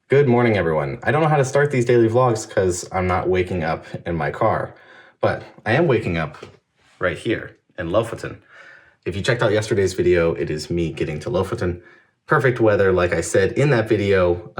Good morning, everyone. I don't know how to start these daily vlogs because I'm not waking up in my car, but I am waking up right here in Lofoten. If you checked out yesterday's video, it is me getting to Lofoten. Perfect weather, like I said in that video,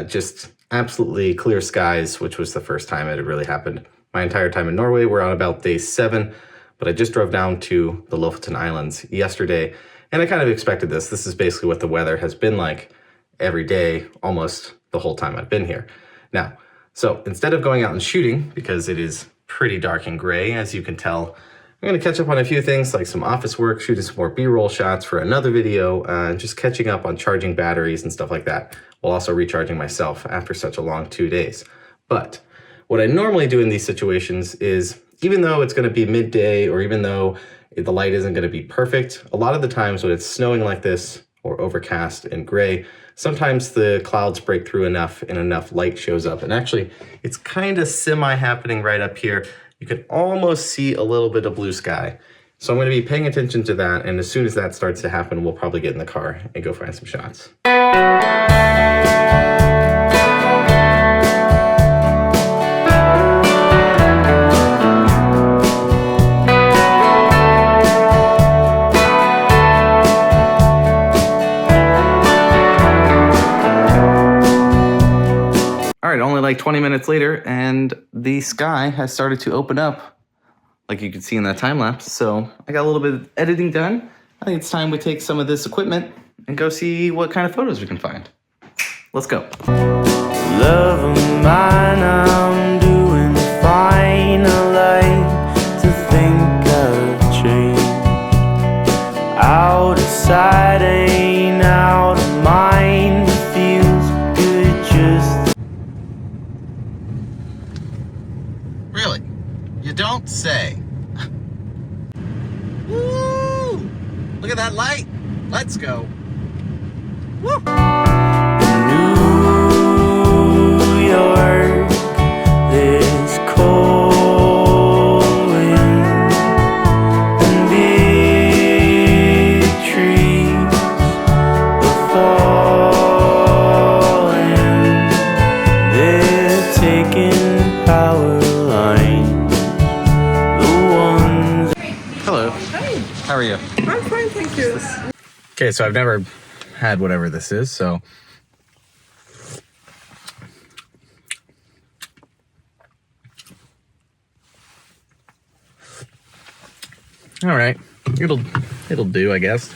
just absolutely clear skies, which was the first time it had really happened. My entire time in Norway, we're on about day 7, but I just drove down to the Lofoten Islands yesterday, and I kind of expected this. This is basically what the weather has been like every day, almost the whole time I've been here. Now, so instead of going out and shooting, because it is pretty dark and gray, as you can tell, I'm gonna catch up on a few things like some office work, shooting some more B-roll shots for another video, and just catching up on charging batteries and stuff like that, while also recharging myself after such a long 2 days. But what I normally do in these situations is, even though it's gonna be midday, or even though the light isn't gonna be perfect, a lot of the times when it's snowing like this, or overcast and gray, sometimes the clouds break through enough and enough light shows up. And actually, it's kind of semi-happening right up here. You can almost see a little bit of blue sky. So I'm gonna be paying attention to that, and as soon as that starts to happen, we'll probably get in the car and go find some shots. All right, only like 20 minutes later, and the sky has started to open up, like you can see in that time lapse. So I got a little bit of editing done. I think it's time we take some of this equipment and go see what kind of photos we can find. Let's go. Love of mine, I'm doing fine. I like to think I've changed. Out of sight, ain't out of mind. It feels good just. Really? You don't say. Woo! Look at that light. Let's go. Woo! New York, there's cold wind and big trees are falling. They're taking power lines, the ones. Hello. Hi, How are you? I'm fine, thank you. Okay, so I've never had whatever this is, so. All right, it'll do, I guess.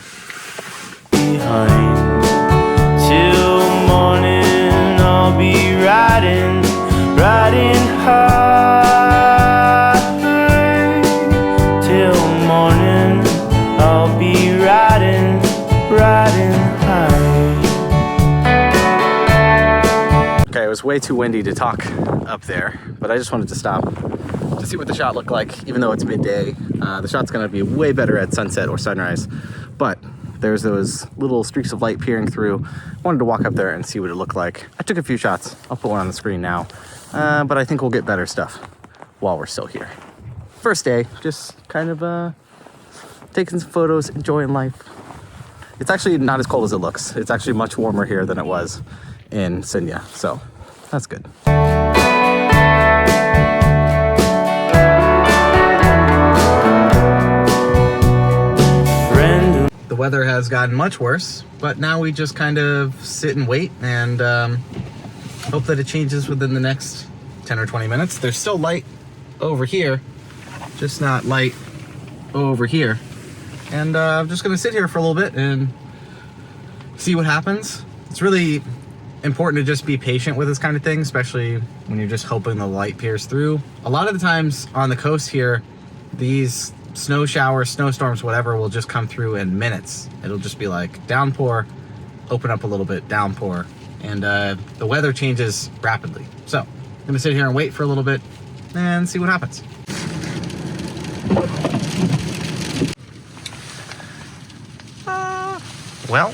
Behind till morning, I'll be riding high. Till morning, I'll be riding high. Okay, it was way too windy to talk up there, but I just wanted to stop to see what the shot looked like, even though it's midday. The shot's gonna be way better at sunset or sunrise, but there's those little streaks of light peering through. I wanted to walk up there and see what it looked like. I took a few shots. I'll put one on the screen now, but I think we'll get better stuff while we're still here. First day, just kind of taking some photos, enjoying life. It's actually not as cold as it looks. It's actually much warmer here than it was in 𝐒𝐚𝐫, so that's good. The weather has gotten much worse, but now we just kind of sit and wait and hope that it changes within the next 10 or 20 minutes. There's still light over here, just not light over here. And I'm just gonna sit here for a little bit and see what happens. It's really important to just be patient with this kind of thing, especially when you're just hoping the light peers through. A lot of the times on the coast here, these snow showers, snowstorms, whatever, will just come through in minutes. It'll just be like downpour, open up a little bit, downpour, and the weather changes rapidly. So I'm gonna sit here and wait for a little bit and see what happens. Well,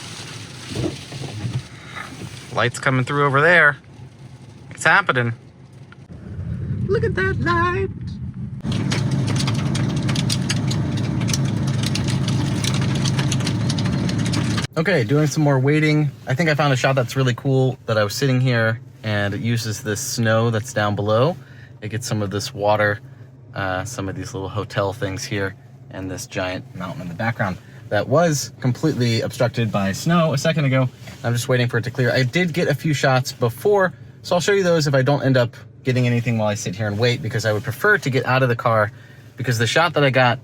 light's coming through over there. It's happening. Look at that light. Okay, doing some more waiting. I think I found a shot that's really cool that I was sitting here and it uses this snow that's down below. It gets some of this water, some of these little hotel things here, and this giant mountain in the background that was completely obstructed by snow a second ago. I'm just waiting for it to clear. I did get a few shots before, so I'll show you those if I don't end up getting anything while I sit here and wait, because I would prefer to get out of the car, because the shot that I got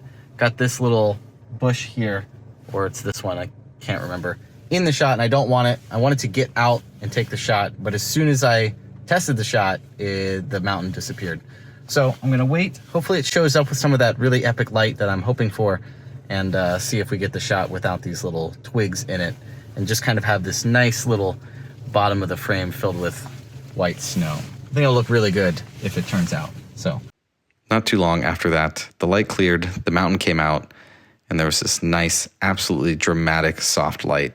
this little bush here, or it's this one, I can't remember, in the shot, and I don't want it. I wanted to get out and take the shot, but as soon as I tested the shot, the mountain disappeared. So I'm gonna wait. Hopefully it shows up with some of that really epic light that I'm hoping for, and see if we get the shot without these little twigs in it, and just kind of have this nice little bottom of the frame filled with white snow. I think it'll look really good if it turns out, so. Not too long after that, the light cleared, the mountain came out, and there was this nice, absolutely dramatic, soft light.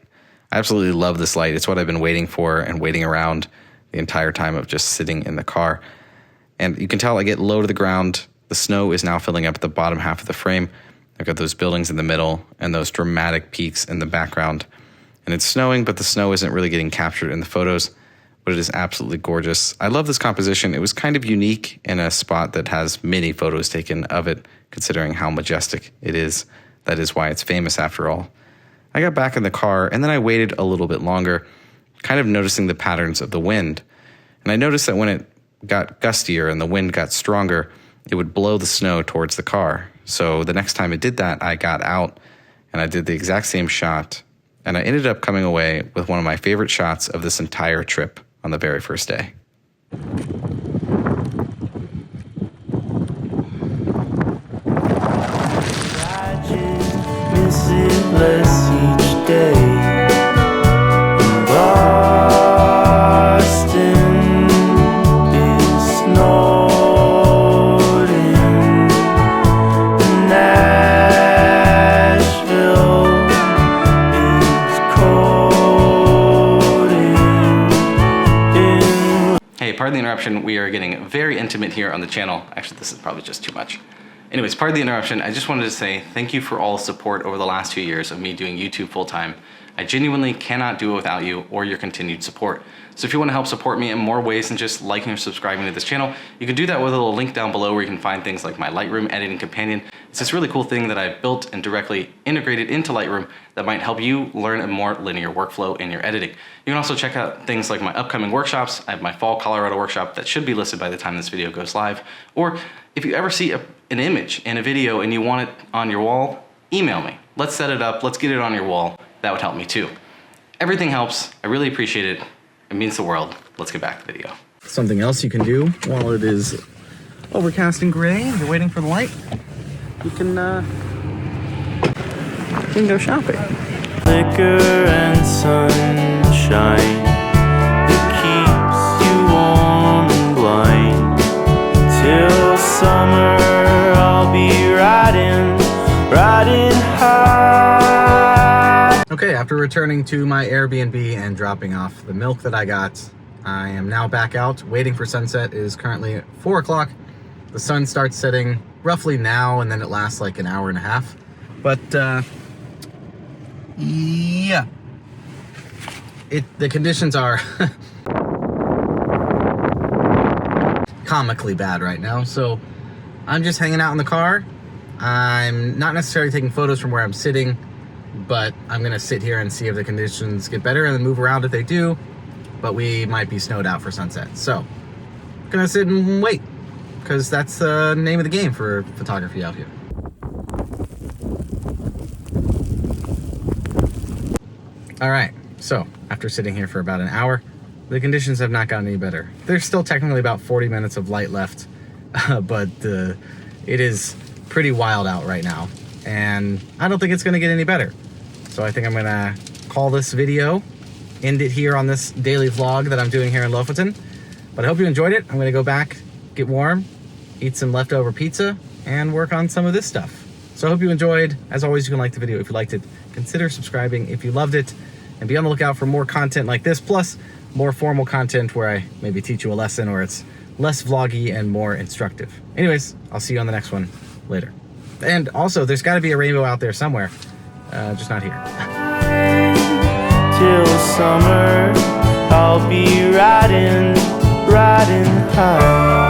I absolutely love this light. It's what I've been waiting for and waiting around the entire time of just sitting in the car. And you can tell I get low to the ground. The snow is now filling up the bottom half of the frame. I've got those buildings in the middle and those dramatic peaks in the background. And it's snowing, but the snow isn't really getting captured in the photos, but it is absolutely gorgeous. I love this composition. It was kind of unique in a spot that has many photos taken of it, considering how majestic it is. That is why it's famous after all. I got back in the car and then I waited a little bit longer, kind of noticing the patterns of the wind. And I noticed that when it got gustier and the wind got stronger, it would blow the snow towards the car. So the next time it did that, I got out and I did the exact same shot. And I ended up coming away with one of my favorite shots of this entire trip on the very first day. Miss it less each day. In Boston is snowed in. Nashville is cold in. Hey, pardon the interruption. We are getting very intimate here on the channel. Actually, this is probably just too much. Anyways, pardon the interruption. I just wanted to say thank you for all the support over the last 2 years of me doing YouTube full time. I genuinely cannot do it without you or your continued support. So if you want to help support me in more ways than just liking or subscribing to this channel, you can do that with a little link down below where you can find things like my Lightroom editing companion. It's this really cool thing that I built and directly integrated into Lightroom that might help you learn a more linear workflow in your editing. You can also check out things like my upcoming workshops. I have my Fall Colorado workshop that should be listed by the time this video goes live. Or if you ever see an image in a video and you want it on your wall, email me. Let's set it up. Let's get it on your wall. That would help me too. Everything helps. I really appreciate it. It means the world. Let's get back to the video. Something else you can do while it is overcast and gray and you're waiting for the light, you can go shopping. Liquor and sunshine that keeps you warm and blind. Till summer I'll be riding high. Okay, after returning to my Airbnb and dropping off the milk that I got, I am now back out waiting for sunset. It is currently 4 o'clock. The sun starts setting roughly now and then it lasts like an hour and a half. But yeah, the conditions are comically bad right now. So I'm just hanging out in the car. I'm not necessarily taking photos from where I'm sitting, but I'm gonna sit here and see if the conditions get better and then move around if they do, but we might be snowed out for sunset. So I'm gonna sit and wait, because that's the name of the game for photography out here. All right, so after sitting here for about an hour, the conditions have not gotten any better. There's still technically about 40 minutes of light left, but it is pretty wild out right now, and I don't think it's gonna get any better. So I think I'm gonna call this video, end it here on this daily vlog that I'm doing here in Lofoten. But I hope you enjoyed it. I'm gonna go back, get warm, eat some leftover pizza, and work on some of this stuff. So I hope you enjoyed. As always, you can like the video if you liked it. Consider subscribing if you loved it, and be on the lookout for more content like this, plus more formal content where I maybe teach you a lesson or it's less vloggy and more instructive. Anyways, I'll see you on the next one later. And also, there's gotta be a rainbow out there somewhere, just not here. Till summer I'll be riding riding high.